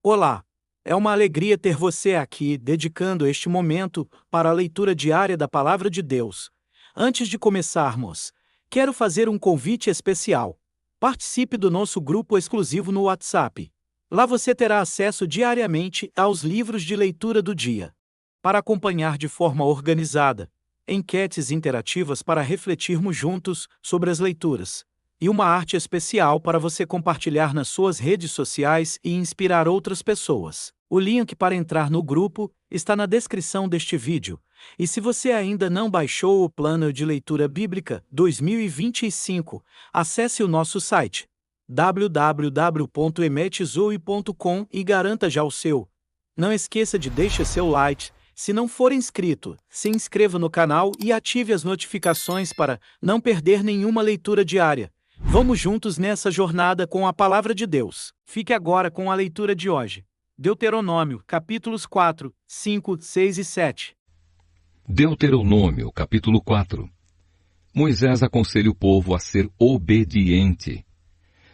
Olá! É uma alegria ter você aqui, dedicando este momento para a leitura diária da Palavra de Deus. Antes de começarmos, quero fazer um convite especial. Participe do nosso grupo exclusivo no WhatsApp. Lá você terá acesso diariamente aos livros de leitura do dia. Para acompanhar de forma organizada, enquetes interativas para refletirmos juntos sobre as leituras, e uma arte especial para você compartilhar nas suas redes sociais e inspirar outras pessoas. O link para entrar no grupo está na descrição deste vídeo. E se você ainda não baixou o Plano de Leitura Bíblica 2025, acesse o nosso site www.emetzoe.com e garanta já o seu. Não esqueça de deixar seu like. Se não for inscrito, se inscreva no canal e ative as notificações para não perder nenhuma leitura diária. Vamos juntos nessa jornada com a Palavra de Deus. Fique agora com a leitura de hoje. Deuteronômio, capítulos 4, 5, 6 e 7. Deuteronômio, capítulo 4. Moisés aconselha o povo a ser obediente.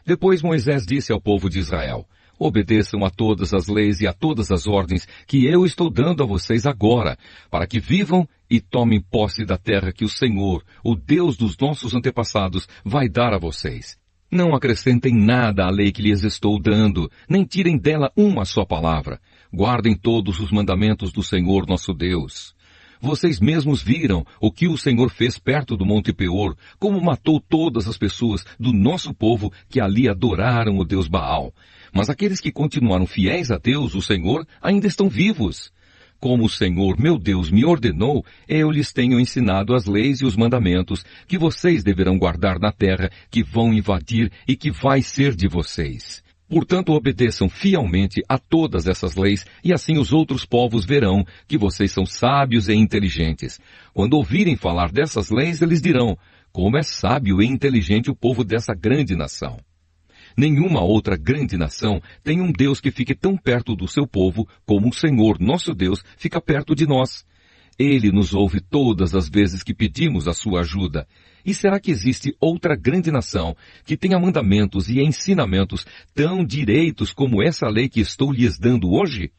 Depois Moisés disse ao povo de Israel: obedeçam a todas as leis e a todas as ordens que eu estou dando a vocês agora, para que vivam e tomem posse da terra que o Senhor, o Deus dos nossos antepassados, vai dar a vocês. Não acrescentem nada à lei que lhes estou dando, nem tirem dela uma só palavra. Guardem todos os mandamentos do Senhor nosso Deus. Vocês mesmos viram o que o Senhor fez perto do Monte Peor, como matou todas as pessoas do nosso povo que ali adoraram o Deus Baal. Mas aqueles que continuaram fiéis a Deus, o Senhor, ainda estão vivos. Como o Senhor, meu Deus, me ordenou, eu lhes tenho ensinado as leis e os mandamentos que vocês deverão guardar na terra, que vão invadir e que vai ser de vocês. Portanto, obedeçam fielmente a todas essas leis, e assim os outros povos verão que vocês são sábios e inteligentes. Quando ouvirem falar dessas leis, eles dirão: como é sábio e inteligente o povo dessa grande nação. Nenhuma outra grande nação tem um Deus que fique tão perto do seu povo como o Senhor, nosso Deus, fica perto de nós. Ele nos ouve todas as vezes que pedimos a sua ajuda. E será que existe outra grande nação que tenha mandamentos e ensinamentos tão direitos como essa lei que estou lhes dando hoje?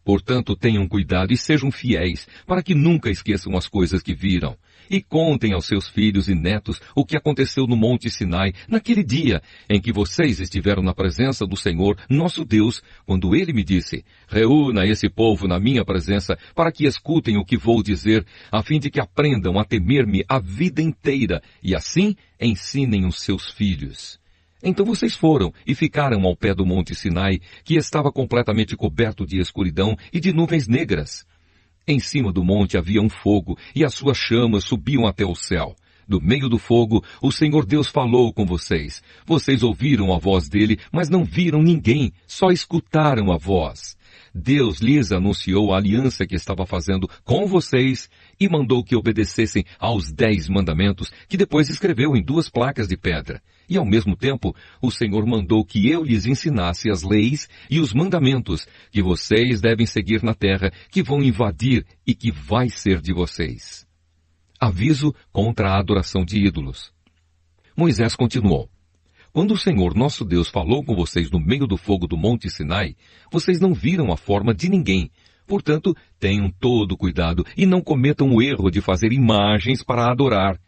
Portanto, tenham cuidado e sejam fiéis, para que nunca esqueçam as coisas que viram. E contem aos seus filhos e netos o que aconteceu no Monte Sinai, naquele dia em que vocês estiveram na presença do Senhor, nosso Deus, quando Ele me disse: reúna esse povo na minha presença, para que escutem o que vou dizer, a fim de que aprendam a temer-me a vida inteira, e assim ensinem os seus filhos. Então vocês foram e ficaram ao pé do Monte Sinai, que estava completamente coberto de escuridão e de nuvens negras. Em cima do monte havia um fogo, e as suas chamas subiam até o céu. Do meio do fogo, o Senhor Deus falou com vocês. Vocês ouviram a voz dele, mas não viram ninguém, só escutaram a voz. Deus lhes anunciou a aliança que estava fazendo com vocês e mandou que obedecessem aos 10 mandamentos, que depois escreveu em 2 placas de pedra. E ao mesmo tempo, o Senhor mandou que eu lhes ensinasse as leis e os mandamentos que vocês devem seguir na terra, que vão invadir e que vai ser de vocês. Aviso contra a adoração de ídolos. Moisés continuou: quando o Senhor nosso Deus falou com vocês no meio do fogo do Monte Sinai, vocês não viram a forma de ninguém. Portanto, tenham todo cuidado e não cometam o erro de fazer imagens para adorar.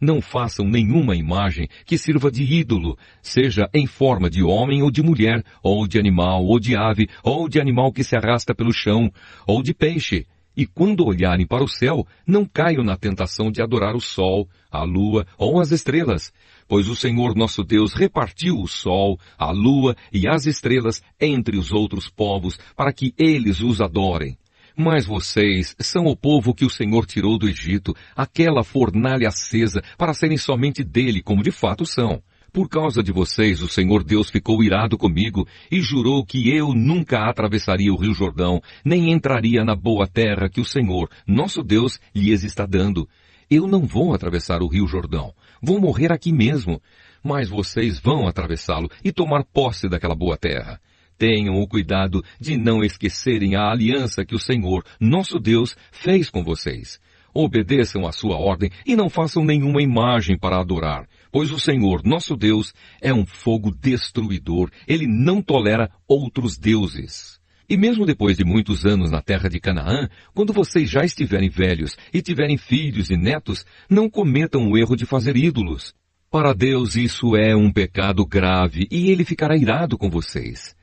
Não façam nenhuma imagem que sirva de ídolo, seja em forma de homem ou de mulher, ou de animal, ou de ave, ou de animal que se arrasta pelo chão, ou de peixe. E quando olharem para o céu, não caiam na tentação de adorar o sol, a lua ou as estrelas, pois o Senhor nosso Deus repartiu o sol, a lua e as estrelas entre os outros povos para que eles os adorem. Mas vocês são o povo que o Senhor tirou do Egito, aquela fornalha acesa, para serem somente dele, como de fato são. Por causa de vocês, o Senhor Deus ficou irado comigo e jurou que eu nunca atravessaria o Rio Jordão, nem entraria na boa terra que o Senhor, nosso Deus, lhes está dando. Eu não vou atravessar o Rio Jordão, vou morrer aqui mesmo, mas vocês vão atravessá-lo e tomar posse daquela boa terra. Tenham o cuidado de não esquecerem a aliança que o Senhor, nosso Deus, fez com vocês. Obedeçam à sua ordem e não façam nenhuma imagem para adorar, pois o Senhor, nosso Deus, é um fogo destruidor. Ele não tolera outros deuses. E mesmo depois de muitos anos na terra de Canaã, quando vocês já estiverem velhos e tiverem filhos e netos, não cometam o erro de fazer ídolos. Para Deus isso é um pecado grave e Ele ficará irado com vocês.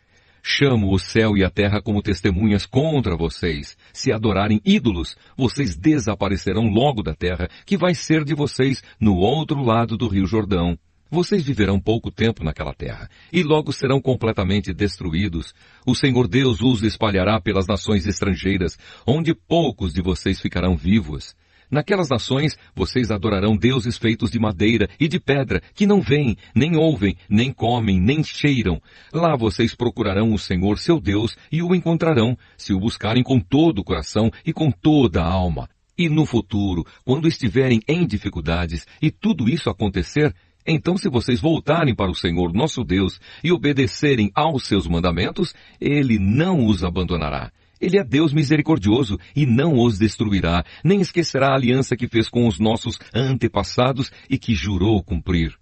Chamo o céu e a terra como testemunhas contra vocês. Se adorarem ídolos, vocês desaparecerão logo da terra, que vai ser de vocês no outro lado do rio Jordão. Vocês viverão pouco tempo naquela terra, e logo serão completamente destruídos. O Senhor Deus os espalhará pelas nações estrangeiras, onde poucos de vocês ficarão vivos. Naquelas nações, vocês adorarão deuses feitos de madeira e de pedra, que não veem, nem ouvem, nem comem, nem cheiram. Lá vocês procurarão o Senhor, seu Deus, e o encontrarão, se o buscarem com todo o coração e com toda a alma. E no futuro, quando estiverem em dificuldades e tudo isso acontecer, então se vocês voltarem para o Senhor, nosso Deus, e obedecerem aos seus mandamentos, Ele não os abandonará. Ele é Deus misericordioso e não os destruirá, nem esquecerá a aliança que fez com os nossos antepassados e que jurou cumprir.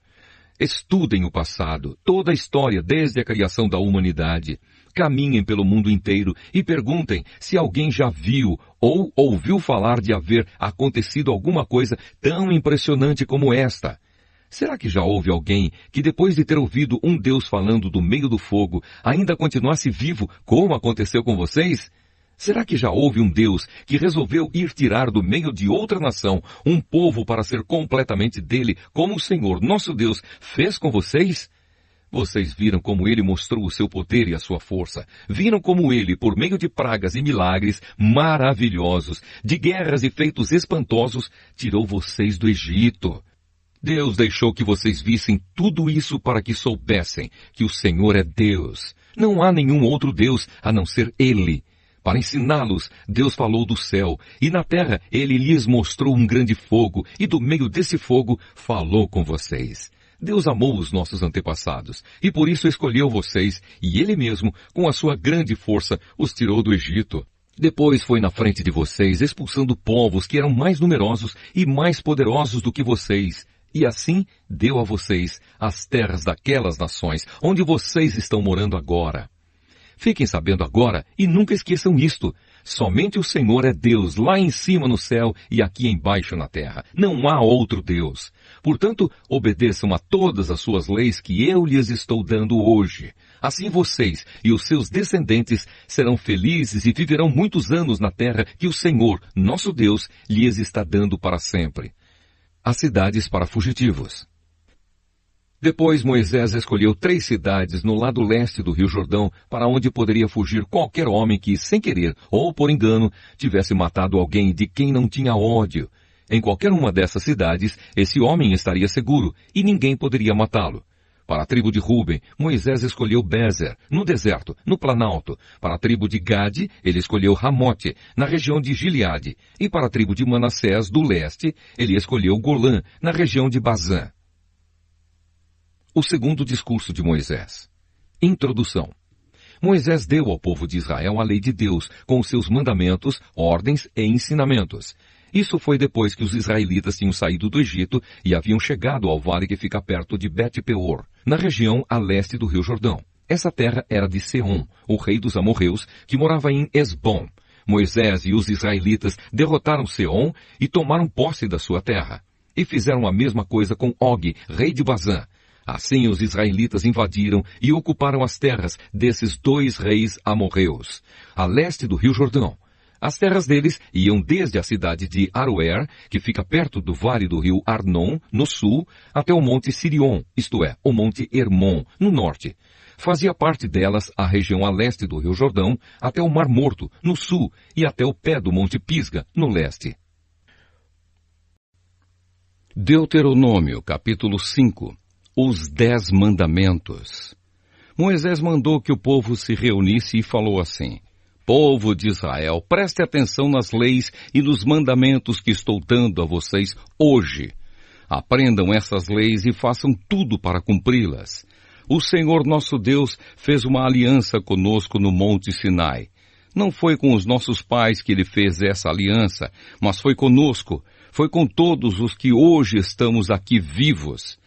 Estudem o passado, toda a história desde a criação da humanidade. Caminhem pelo mundo inteiro e perguntem se alguém já viu ou ouviu falar de haver acontecido alguma coisa tão impressionante como esta. Será que já houve alguém que, depois de ter ouvido um Deus falando do meio do fogo, ainda continuasse vivo, como aconteceu com vocês? Será que já houve um Deus que resolveu ir tirar do meio de outra nação um povo para ser completamente dele, como o Senhor, nosso Deus, fez com vocês? Vocês viram como Ele mostrou o seu poder e a sua força. Viram como Ele, por meio de pragas e milagres maravilhosos, de guerras e feitos espantosos, tirou vocês do Egito. Deus deixou que vocês vissem tudo isso para que soubessem que o Senhor é Deus. Não há nenhum outro Deus a não ser Ele. Para ensiná-los, Deus falou do céu, e na terra Ele lhes mostrou um grande fogo, e do meio desse fogo falou com vocês. Deus amou os nossos antepassados, e por isso escolheu vocês, e Ele mesmo, com a sua grande força, os tirou do Egito. Depois foi na frente de vocês, expulsando povos que eram mais numerosos e mais poderosos do que vocês. E assim deu a vocês as terras daquelas nações, onde vocês estão morando agora. Fiquem sabendo agora e nunca esqueçam isto. Somente o Senhor é Deus lá em cima no céu e aqui embaixo na terra. Não há outro Deus. Portanto, obedeçam a todas as suas leis que eu lhes estou dando hoje. Assim vocês e os seus descendentes serão felizes e viverão muitos anos na terra que o Senhor, nosso Deus, lhes está dando para sempre. As cidades para fugitivos. Depois Moisés escolheu 3 cidades no lado leste do rio Jordão, para onde poderia fugir qualquer homem que, sem querer ou por engano, tivesse matado alguém de quem não tinha ódio. Em qualquer uma dessas cidades, esse homem estaria seguro, e ninguém poderia matá-lo. Para a tribo de Ruben, Moisés escolheu Bezer, no deserto, no planalto. Para a tribo de Gade, ele escolheu Ramote, na região de Gileade. E para a tribo de Manassés, do leste, ele escolheu Golã, na região de Bazã. O segundo discurso de Moisés. Introdução. Moisés deu ao povo de Israel a lei de Deus, com os seus mandamentos, ordens e ensinamentos. Isso foi depois que os israelitas tinham saído do Egito e haviam chegado ao vale que fica perto de Bet-peor, na região a leste do rio Jordão. Essa terra era de Seom, o rei dos amorreus, que morava em Esbom. Moisés e os israelitas derrotaram Seom e tomaram posse da sua terra. E fizeram a mesma coisa com Og, rei de Bazã. Assim os israelitas invadiram e ocuparam as terras desses 2 reis amorreus, a leste do rio Jordão. As terras deles iam desde a cidade de Aroer, que fica perto do vale do rio Arnon, no sul, até o monte Sirion, isto é, o monte Hermon, no norte. Fazia parte delas a região a leste do rio Jordão, até o Mar Morto, no sul, e até o pé do monte Pisga, no leste. Deuteronômio, capítulo 5. Os 10 mandamentos. Moisés mandou que o povo se reunisse e falou assim: Povo de Israel, preste atenção nas leis e nos mandamentos que estou dando a vocês hoje. Aprendam essas leis e façam tudo para cumpri-las. O Senhor nosso Deus fez uma aliança conosco no Monte Sinai. Não foi com os nossos pais que ele fez essa aliança, mas foi conosco, foi com todos os que hoje estamos aqui vivos.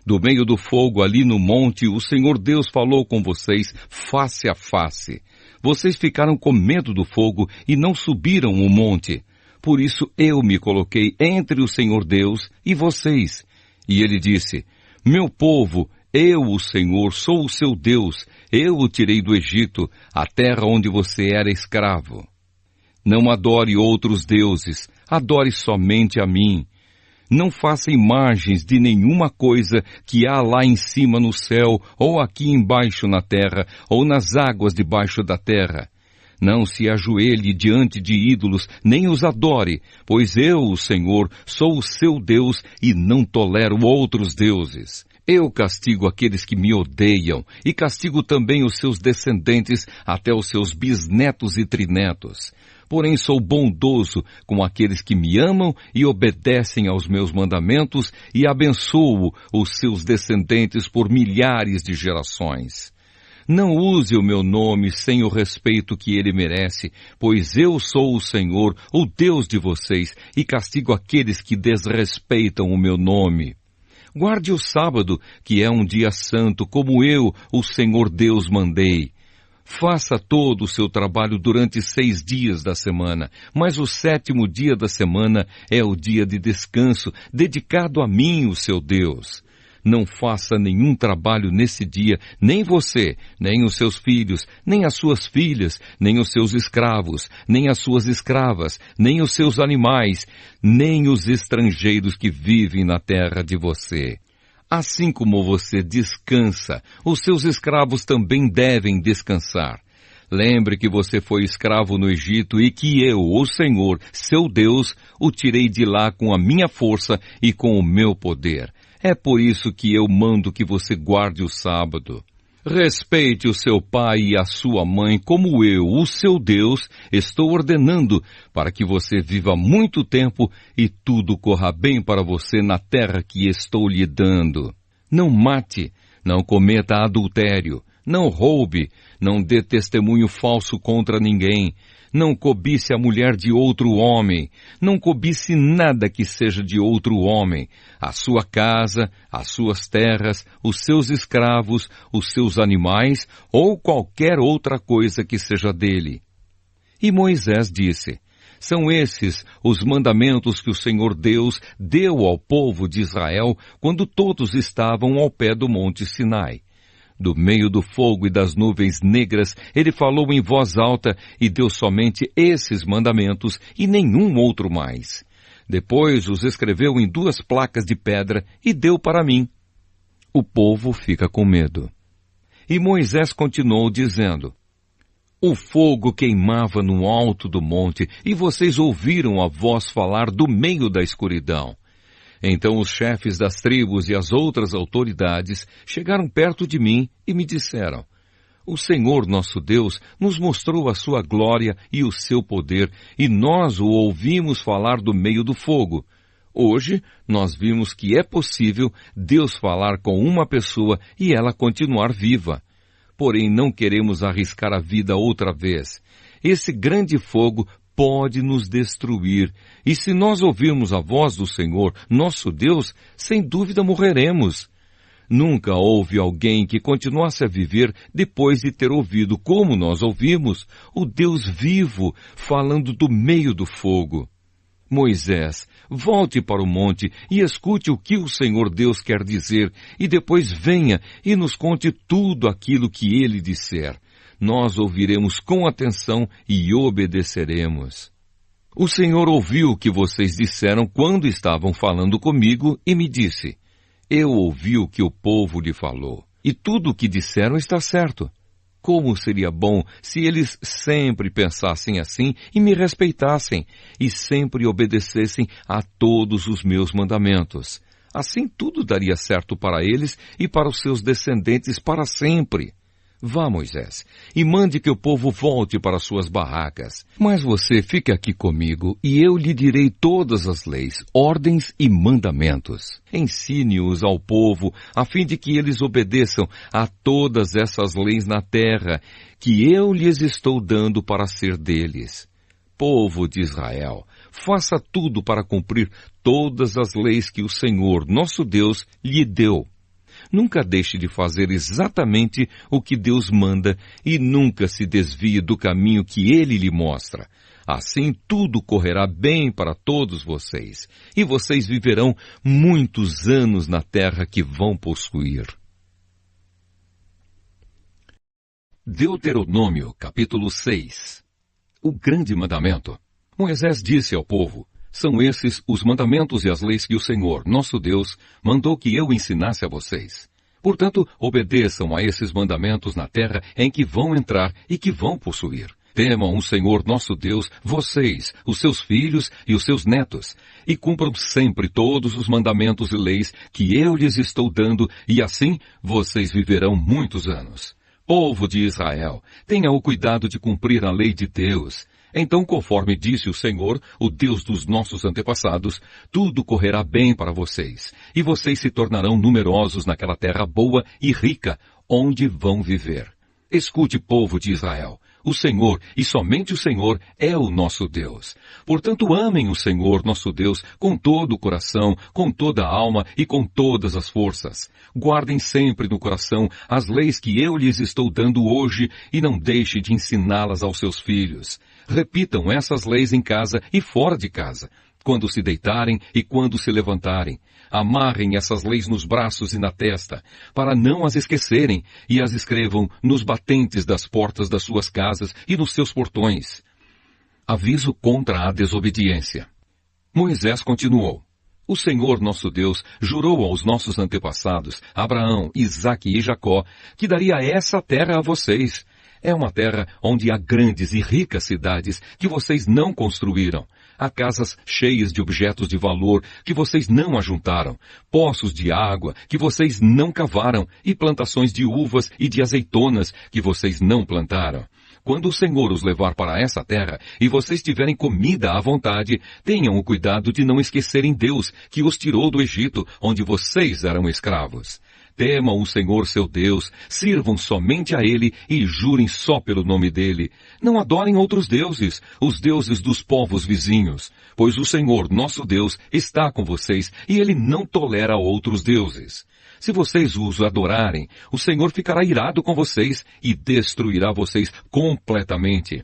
Do meio do fogo ali no monte, o Senhor Deus falou com vocês face a face. Vocês ficaram com medo do fogo e não subiram o monte. Por isso eu me coloquei entre o Senhor Deus e vocês. E ele disse: Meu povo, eu, o Senhor, sou o seu Deus. Eu o tirei do Egito, a terra onde você era escravo. Não adore outros deuses, adore somente a mim. Não faça imagens de nenhuma coisa que há lá em cima no céu, ou aqui embaixo na terra, ou nas águas debaixo da terra. Não se ajoelhe diante de ídolos, nem os adore, pois eu, o Senhor, sou o seu Deus e não tolero outros deuses. Eu castigo aqueles que me odeiam e castigo também os seus descendentes até os seus bisnetos e trinetos. Porém sou bondoso com aqueles que me amam e obedecem aos meus mandamentos e abençoo os seus descendentes por milhares de gerações. Não use o meu nome sem o respeito que ele merece, pois eu sou o Senhor, o Deus de vocês, e castigo aqueles que desrespeitam o meu nome. Guarde o sábado, que é um dia santo, como eu, o Senhor Deus, mandei. Faça todo o seu trabalho durante 6 dias da semana, mas o 7º dia da semana é o dia de descanso, dedicado a mim, o seu Deus. Não faça nenhum trabalho nesse dia, nem você, nem os seus filhos, nem as suas filhas, nem os seus escravos, nem as suas escravas, nem os seus animais, nem os estrangeiros que vivem na terra de você. Assim como você descansa, os seus escravos também devem descansar. Lembre que você foi escravo no Egito e que eu, o Senhor, seu Deus, o tirei de lá com a minha força e com o meu poder. É por isso que eu mando que você guarde o sábado. Respeite o seu pai e a sua mãe como eu, o seu Deus, estou ordenando para que você viva muito tempo e tudo corra bem para você na terra que estou lhe dando. Não mate, não cometa adultério, não roube, não dê testemunho falso contra ninguém, não cobice a mulher de outro homem, não cobice nada que seja de outro homem, a sua casa, as suas terras, os seus escravos, os seus animais ou qualquer outra coisa que seja dele. E Moisés disse: São esses os mandamentos que o Senhor Deus deu ao povo de Israel quando todos estavam ao pé do monte Sinai. Do meio do fogo e das nuvens negras, ele falou em voz alta e deu somente esses mandamentos e nenhum outro mais. Depois os escreveu em 2 placas de pedra e deu para mim. O povo fica com medo. E Moisés continuou dizendo: O fogo queimava no alto do monte e vocês ouviram a voz falar do meio da escuridão. Então os chefes das tribos e as outras autoridades chegaram perto de mim e me disseram: O Senhor nosso Deus nos mostrou a sua glória e o seu poder, e nós o ouvimos falar do meio do fogo. Hoje nós vimos que é possível Deus falar com uma pessoa e ela continuar viva. Porém não queremos arriscar a vida outra vez. Esse grande fogo pode nos destruir, e se nós ouvirmos a voz do Senhor, nosso Deus, sem dúvida morreremos. Nunca houve alguém que continuasse a viver depois de ter ouvido, como nós ouvimos, o Deus vivo falando do meio do fogo. Moisés, volte para o monte e escute o que o Senhor Deus quer dizer, e depois venha e nos conte tudo aquilo que ele disser. Nós ouviremos com atenção e obedeceremos. O Senhor ouviu o que vocês disseram quando estavam falando comigo e me disse: Eu ouvi o que o povo lhe falou, e tudo o que disseram está certo. Como seria bom se eles sempre pensassem assim e me respeitassem, e sempre obedecessem a todos os meus mandamentos. Assim tudo daria certo para eles e para os seus descendentes para sempre. Vá, Moisés, e mande que o povo volte para suas barracas. Mas você fique aqui comigo, e eu lhe direi todas as leis, ordens e mandamentos. Ensine-os ao povo, a fim de que eles obedeçam a todas essas leis na terra, que eu lhes estou dando para ser deles. Povo de Israel, faça tudo para cumprir todas as leis que o Senhor, nosso Deus, lhe deu. nunca deixe de fazer exatamente o que Deus manda e nunca se desvie do caminho que Ele lhe mostra. Assim tudo correrá bem para todos vocês, e vocês viverão muitos anos na terra que vão possuir. Deuteronômio, capítulo 6. O grande mandamento. Moisés disse ao povo: são esses os mandamentos e as leis que o Senhor, nosso Deus, mandou que eu ensinasse a vocês. Portanto, obedeçam a esses mandamentos na terra em que vão entrar e que vão possuir. Temam o Senhor nosso Deus, vocês, os seus filhos e os seus netos, e cumpram sempre todos os mandamentos e leis que eu lhes estou dando, e assim vocês viverão muitos anos. Povo de Israel, tenha o cuidado de cumprir a lei de Deus. Então, conforme disse o Senhor, o Deus dos nossos antepassados, tudo correrá bem para vocês, e vocês se tornarão numerosos naquela terra boa e rica, onde vão viver. Escute, povo de Israel. O Senhor, e somente o Senhor, é o nosso Deus. Portanto, amem o Senhor, nosso Deus, com todo o coração, com toda a alma e com todas as forças. Guardem sempre no coração as leis que eu lhes estou dando hoje e não deixe de ensiná-las aos seus filhos. Repitam essas leis em casa e fora de casa, quando se deitarem e quando se levantarem. Amarrem essas leis nos braços e na testa, para não as esquecerem, e as escrevam nos batentes das portas das suas casas e nos seus portões. Aviso contra a desobediência. Moisés continuou: o Senhor nosso Deus jurou aos nossos antepassados, Abraão, Isaque e Jacó, que daria essa terra a vocês. É uma terra onde há grandes e ricas cidades que vocês não construíram. Há casas cheias de objetos de valor que vocês não ajuntaram, poços de água que vocês não cavaram e plantações de uvas e de azeitonas que vocês não plantaram. Quando o Senhor os levar para essa terra e vocês tiverem comida à vontade, tenham o cuidado de não esquecerem Deus, que os tirou do Egito, onde vocês eram escravos. Temam o Senhor seu Deus, sirvam somente a Ele e jurem só pelo nome dEle. Não adorem outros deuses, os deuses dos povos vizinhos, pois o Senhor, nosso Deus, está com vocês e Ele não tolera outros deuses. Se vocês os adorarem, o Senhor ficará irado com vocês e destruirá vocês completamente.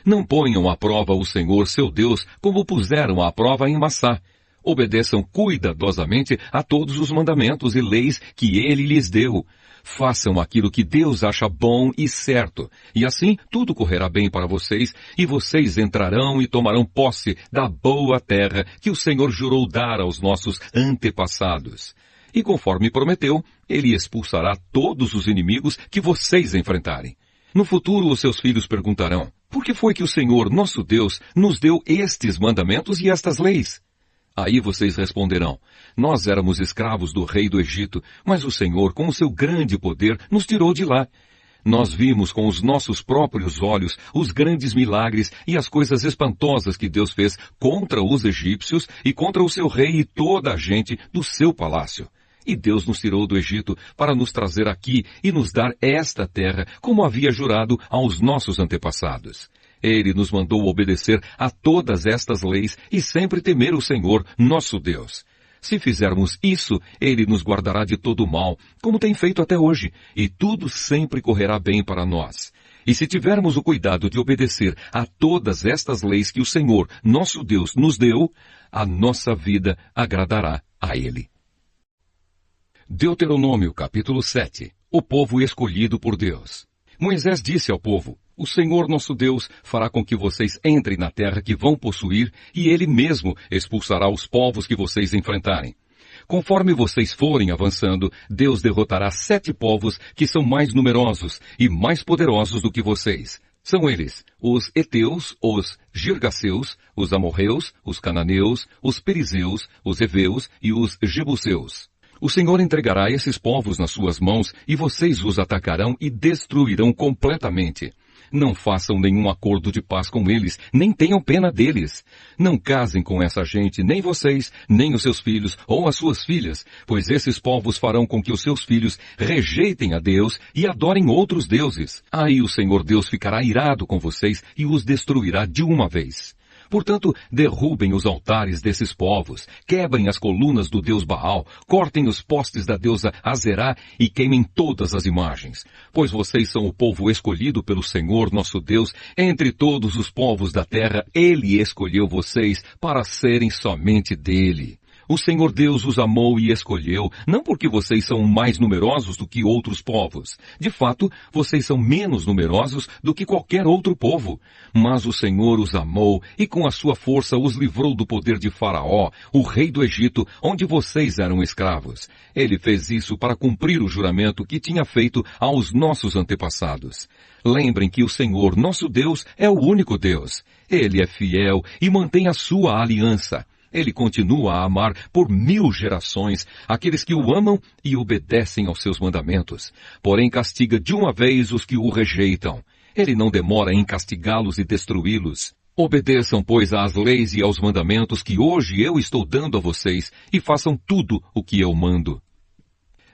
Não ponham à prova o Senhor seu Deus como puseram à prova em Massá. Obedeçam cuidadosamente a todos os mandamentos e leis que Ele lhes deu. Façam aquilo que Deus acha bom e certo, e assim tudo correrá bem para vocês, e vocês entrarão e tomarão posse da boa terra que o Senhor jurou dar aos nossos antepassados. E conforme prometeu, Ele expulsará todos os inimigos que vocês enfrentarem. No futuro, os seus filhos perguntarão: por que foi que o Senhor, nosso Deus, nos deu estes mandamentos e estas leis? Aí vocês responderão: nós éramos escravos do rei do Egito, mas o Senhor, com o seu grande poder, nos tirou de lá. Nós vimos com os nossos próprios olhos os grandes milagres e as coisas espantosas que Deus fez contra os egípcios e contra o seu rei e toda a gente do seu palácio. E Deus nos tirou do Egito para nos trazer aqui e nos dar esta terra, como havia jurado aos nossos antepassados. Ele nos mandou obedecer a todas estas leis e sempre temer o Senhor, nosso Deus. Se fizermos isso, Ele nos guardará de todo o mal, como tem feito até hoje, e tudo sempre correrá bem para nós. E se tivermos o cuidado de obedecer a todas estas leis que o Senhor, nosso Deus, nos deu, a nossa vida agradará a Ele. Deuteronômio, capítulo 7. O povo escolhido por Deus. Moisés disse ao povo: o Senhor nosso Deus fará com que vocês entrem na terra que vão possuir, e Ele mesmo expulsará os povos que vocês enfrentarem. Conforme vocês forem avançando, Deus derrotará 7 povos que são mais numerosos e mais poderosos do que vocês. São eles: os heteus, os girgaceus, os amorreus, os cananeus, os perizeus, os heveus e os jebuseus. O Senhor entregará esses povos nas suas mãos e vocês os atacarão e destruirão completamente. Não façam nenhum acordo de paz com eles, nem tenham pena deles. Não casem com essa gente, nem vocês, nem os seus filhos ou as suas filhas, pois esses povos farão com que os seus filhos rejeitem a Deus e adorem outros deuses. Aí o Senhor Deus ficará irado com vocês e os destruirá de uma vez. Portanto, derrubem os altares desses povos, quebrem as colunas do deus Baal, cortem os postes da deusa Azerá e queimem todas as imagens. Pois vocês são o povo escolhido pelo Senhor nosso Deus, entre todos os povos da terra, Ele escolheu vocês para serem somente dele. O Senhor Deus os amou e escolheu, não porque vocês são mais numerosos do que outros povos. De fato, vocês são menos numerosos do que qualquer outro povo. Mas o Senhor os amou e com a sua força os livrou do poder de Faraó, o rei do Egito, onde vocês eram escravos. Ele fez isso para cumprir o juramento que tinha feito aos nossos antepassados. Lembrem que o Senhor, nosso Deus, é o único Deus. Ele é fiel e mantém a sua aliança. Ele continua a amar por 1000 gerações aqueles que o amam e obedecem aos seus mandamentos. Porém castiga de uma vez os que o rejeitam. Ele não demora em castigá-los e destruí-los. Obedeçam, pois, às leis e aos mandamentos que hoje eu estou dando a vocês e façam tudo o que eu mando.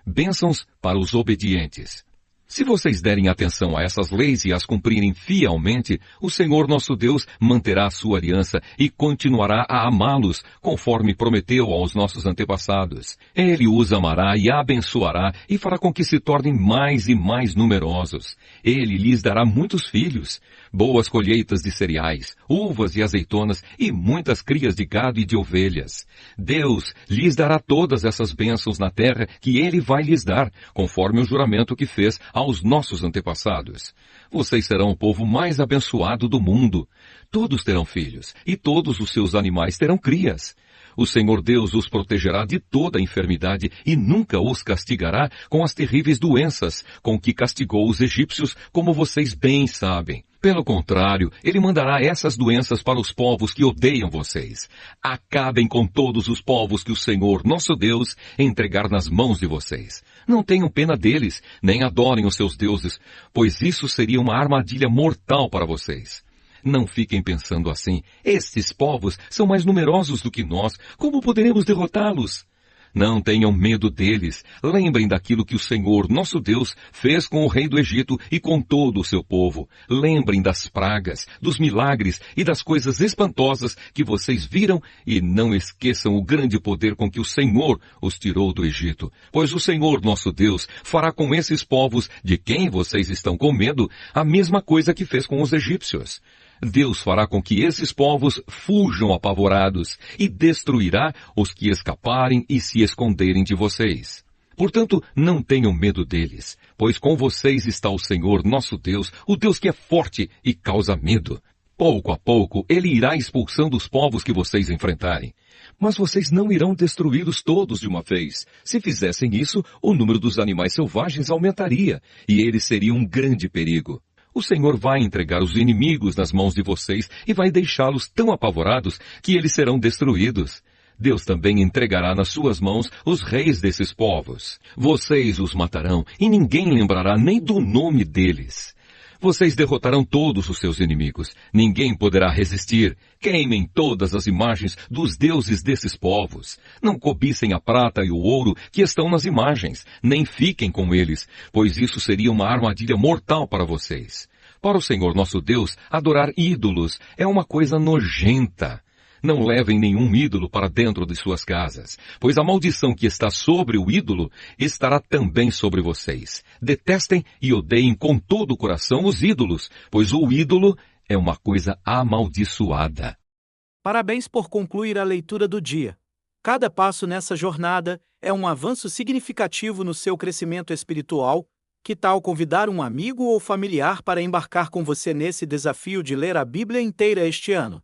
Bênçãos para os obedientes. Se vocês derem atenção a essas leis e as cumprirem fielmente, o Senhor nosso Deus manterá a sua aliança e continuará a amá-los, conforme prometeu aos nossos antepassados. Ele os amará e abençoará e fará com que se tornem mais e mais numerosos. Ele lhes dará muitos filhos, boas colheitas de cereais, uvas e azeitonas e muitas crias de gado e de ovelhas. Deus lhes dará todas essas bênçãos na terra que Ele vai lhes dar, conforme o juramento que fez aos nossos antepassados. Vocês serão o povo mais abençoado do mundo. Todos terão filhos, e todos os seus animais terão crias. O Senhor Deus os protegerá de toda enfermidade e nunca os castigará com as terríveis doenças com que castigou os egípcios, como vocês bem sabem. Pelo contrário, Ele mandará essas doenças para os povos que odeiam vocês. Acabem com todos os povos que o Senhor, nosso Deus, entregar nas mãos de vocês. Não tenham pena deles, nem adorem os seus deuses, pois isso seria uma armadilha mortal para vocês. Não fiquem pensando assim, estes povos são mais numerosos do que nós, como poderemos derrotá-los? Não tenham medo deles. Lembrem daquilo que o Senhor, nosso Deus, fez com o rei do Egito e com todo o seu povo. Lembrem das pragas, dos milagres e das coisas espantosas que vocês viram e não esqueçam o grande poder com que o Senhor os tirou do Egito. Pois o Senhor, nosso Deus, fará com esses povos de quem vocês estão com medo a mesma coisa que fez com os egípcios. Deus fará com que esses povos fujam apavorados e destruirá os que escaparem e se esconderem de vocês. Portanto, não tenham medo deles, pois com vocês está o Senhor nosso Deus, o Deus que é forte e causa medo. Pouco a pouco, Ele irá expulsando os povos que vocês enfrentarem. Mas vocês não irão destruí-los todos de uma vez. Se fizessem isso, o número dos animais selvagens aumentaria, e eles seriam um grande perigo. O Senhor vai entregar os inimigos nas mãos de vocês e vai deixá-los tão apavorados que eles serão destruídos. Deus também entregará nas suas mãos os reis desses povos. Vocês os matarão e ninguém lembrará nem do nome deles. Vocês derrotarão todos os seus inimigos. Ninguém poderá resistir. Queimem todas as imagens dos deuses desses povos. Não cobicem a prata e o ouro que estão nas imagens. Nem fiquem com eles, pois isso seria uma armadilha mortal para vocês. Para o Senhor nosso Deus, adorar ídolos é uma coisa nojenta. Não levem nenhum ídolo para dentro de suas casas, pois a maldição que está sobre o ídolo estará também sobre vocês. Detestem e odeiem com todo o coração os ídolos, pois o ídolo é uma coisa amaldiçoada. Parabéns por concluir a leitura do dia. Cada passo nessa jornada é um avanço significativo no seu crescimento espiritual. Que tal convidar um amigo ou familiar para embarcar com você nesse desafio de ler a Bíblia inteira este ano?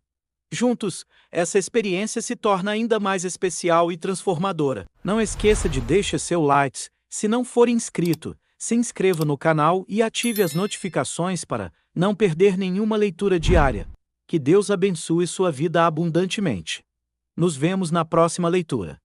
Juntos, essa experiência se torna ainda mais especial e transformadora. Não esqueça de deixar seu like. Se não for inscrito, se inscreva no canal e ative as notificações para não perder nenhuma leitura diária. Que Deus abençoe sua vida abundantemente. Nos vemos na próxima leitura.